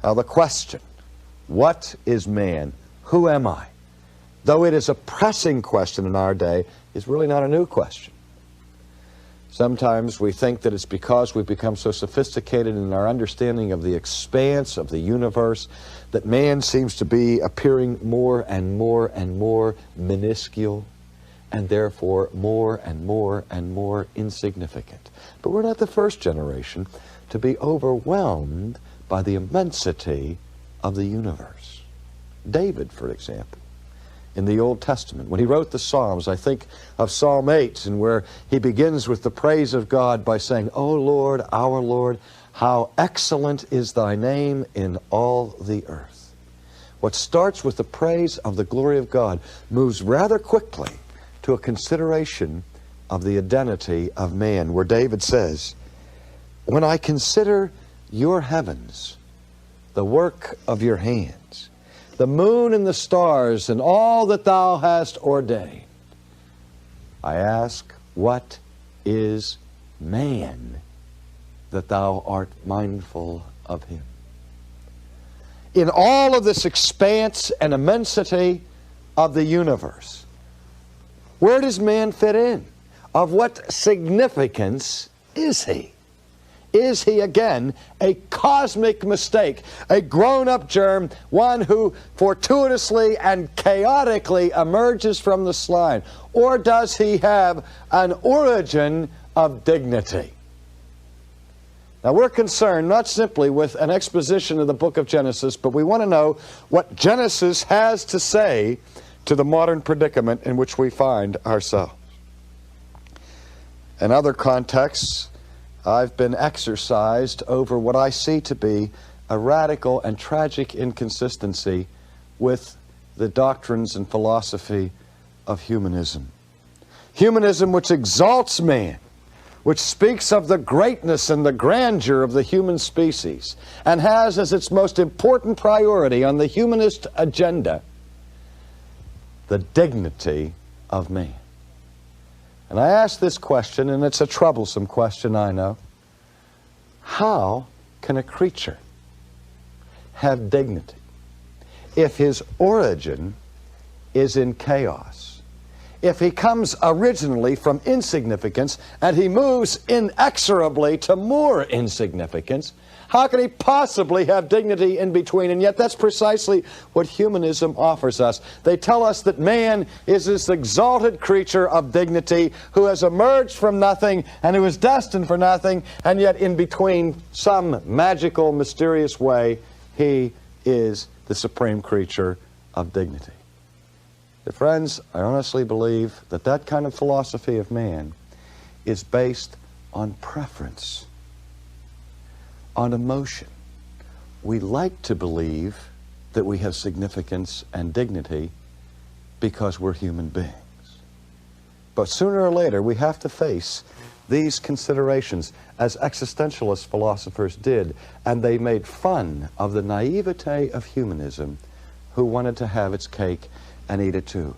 Now the question, what is man? Who am I? Though it is a pressing question in our day, is really not a new question. Sometimes we think that it's because we've become so sophisticated in our understanding of the expanse of the universe that man seems to be appearing more and more and more minuscule, and therefore more and more and more insignificant. But we're not the first generation to be overwhelmed by the immensity of the universe. David, for example, in the Old Testament, when he wrote the Psalms, I think of Psalm 8, and where he begins with the praise of God by saying, "O Lord, our Lord, how excellent is thy name in all the earth." What starts with the praise of the glory of God moves rather quickly to a consideration of the identity of man, where David says, "When I consider your heavens, the work of your hands, the moon and the stars, and all that thou hast ordained, I ask, what is man that thou art mindful of him?" In all of this expanse and immensity of the universe, where does man fit in? Of what significance is he? Is he, again, a cosmic mistake, a grown-up germ, one who fortuitously and chaotically emerges from the slime? Or does he have an origin of dignity? Now, we're concerned not simply with an exposition of the book of Genesis, but we want to know what Genesis has to say to the modern predicament in which we find ourselves. In other contexts, I've been exercised over what I see to be a radical and tragic inconsistency with the doctrines and philosophy of humanism. Humanism which exalts man, which speaks of the greatness and the grandeur of the human species, and has as its most important priority on the humanist agenda the dignity of man. And I ask this question, and it's a troublesome question, I know. How can a creature have dignity if his origin is in chaos? If he comes originally from insignificance and he moves inexorably to more insignificance, how can he possibly have dignity in between? And yet that's precisely what humanism offers us. They tell us that man is this exalted creature of dignity who has emerged from nothing and who is destined for nothing, and yet in between, some magical, mysterious way, he is the supreme creature of dignity. Dear friends, I honestly believe that that kind of philosophy of man is based on preference, on emotion. We like to believe that we have significance and dignity because we're human beings. But sooner or later, we have to face these considerations, as existentialist philosophers did, and they made fun of the naivete of humanism, who wanted to have its cake and eat it too.